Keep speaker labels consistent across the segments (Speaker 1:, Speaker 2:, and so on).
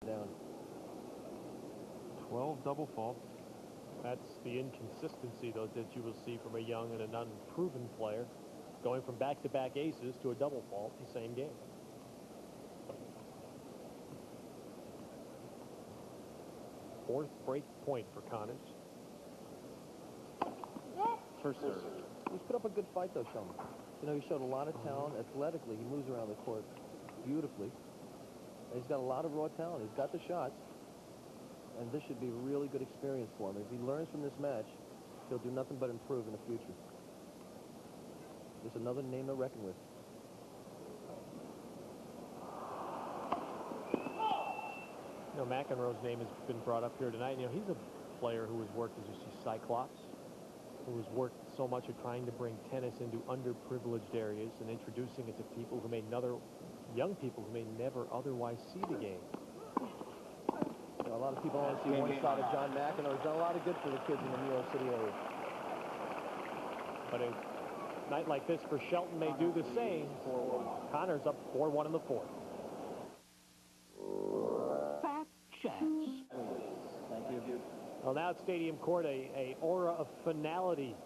Speaker 1: down.
Speaker 2: 12 double faults.
Speaker 3: That's the inconsistency, though, that you will see from a young and an unproven player, going from back-to-back aces to a double fault in the same game. Fourth break point for Connors.
Speaker 2: First serve.
Speaker 1: He's put up a good fight, though, Shelton. You know, he showed a lot of talent athletically. He moves around the court beautifully. And he's got a lot of raw talent. He's got the shots. And this should be a really good experience for him. If he learns from this match, he'll do nothing but improve in the future. Just another name to reckon with.
Speaker 3: You know, McEnroe's name has been brought up here tonight. You know, he's a player who has worked, as you see, Cyclops, who has worked so much at trying to bring tennis into underprivileged areas and introducing it to people who may young people who may never otherwise see the game.
Speaker 1: You know, a lot of people only see one side of John McEnroe. He's done a lot of good for the kids in the New York City area.
Speaker 3: But a night like this for Shelton may do the same. Connors up 4-1 in the fourth.
Speaker 4: Fat Chats.
Speaker 1: Thank you.
Speaker 3: Well, now at Stadium Court, a aura of finality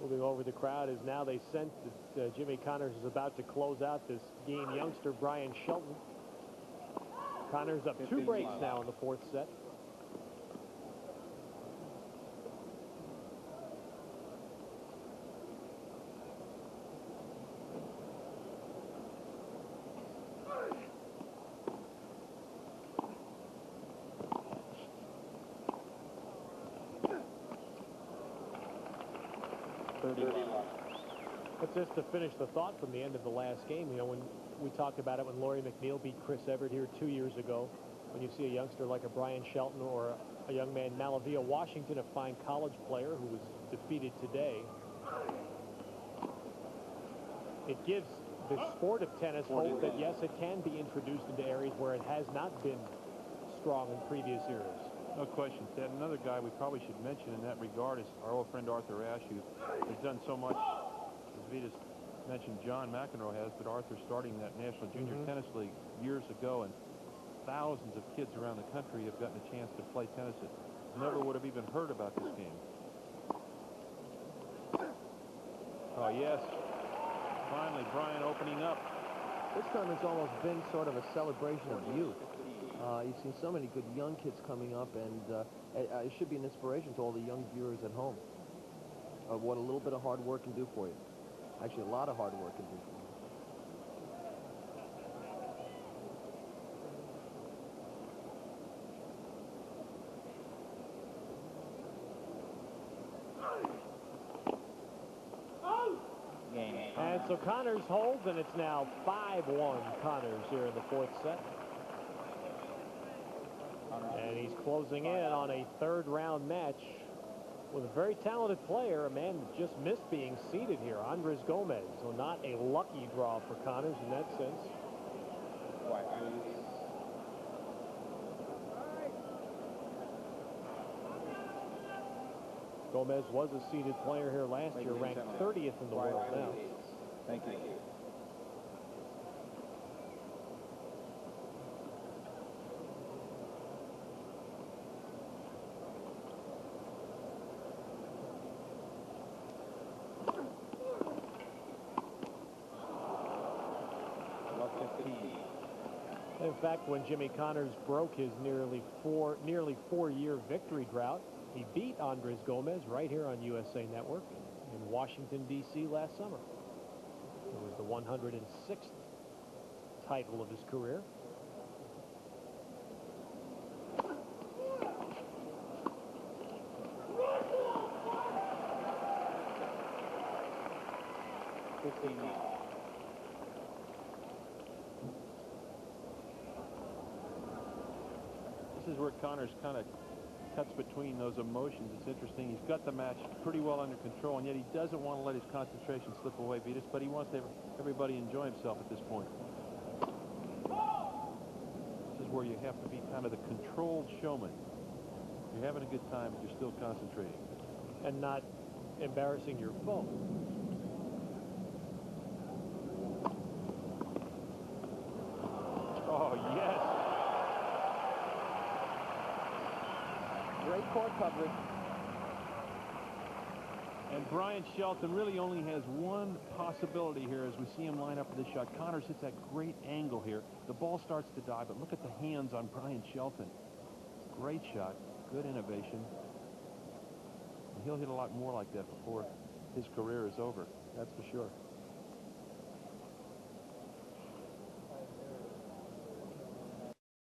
Speaker 3: moving over the crowd as now they sense that Jimmy Connors is about to close out this game. Youngster Bryan Shelton. Connors up 2 breaks now in the fourth set. But just to finish the thought from the end of the last game, you know, when we talked about it when Laurie McNeil beat Chris Everett here 2 years ago, when you see a youngster like a Bryan Shelton or a young man, Malavia Washington, a fine college player who was defeated today, it gives the sport of tennis hope that, yes, it can be introduced into areas where it has not been strong in previous eras.
Speaker 2: No question, Ted. Another guy we probably should mention in that regard is our old friend Arthur Ashe, who has done so much, as Vitas mentioned, John McEnroe has, but Arthur starting that National Junior Tennis League years ago, and thousands of kids around the country have gotten a chance to play tennis that never would have even heard about this game. Oh, yes. Finally, Bryan opening up.
Speaker 1: This tournament's almost been sort of a celebration of youth. You've seen so many good young kids coming up, and it should be an inspiration to all the young viewers at home of what a little bit of hard work can do for you. Actually, a lot of hard work can do for you.
Speaker 3: And so Connors holds, and it's now 5-1 Connors here in the fourth set. And he's closing in on a third-round match with a very talented player, a man that just missed being seeded here, Andres Gomez. So not a lucky draw for Connors in that sense. Gomez was a seeded player here last year, ranked 30th in the world now.
Speaker 2: Thank you.
Speaker 3: In fact, when Jimmy Connors broke his nearly four-year victory drought, he beat Andres Gomez right here on USA Network in Washington, D.C. last summer. It was the 106th title of his career.
Speaker 2: This is where Connors kind of cuts between those emotions. It's interesting. He's got the match pretty well under control, and yet he doesn't want to let his concentration slip away, Vitas, but he wants to have everybody enjoy himself at this point. This is where you have to be kind of the controlled showman. You're having a good time, but you're still concentrating.
Speaker 3: And not embarrassing your foe.
Speaker 2: Oh, yes.
Speaker 1: Great court coverage.
Speaker 2: And Bryan Shelton really only has one possibility here as we see him line up for this shot. Connors hits that great angle here. The ball starts to die, but look at the hands on Bryan Shelton. Great shot. Good innovation. And he'll hit a lot more like that before his career is over.
Speaker 1: That's for sure.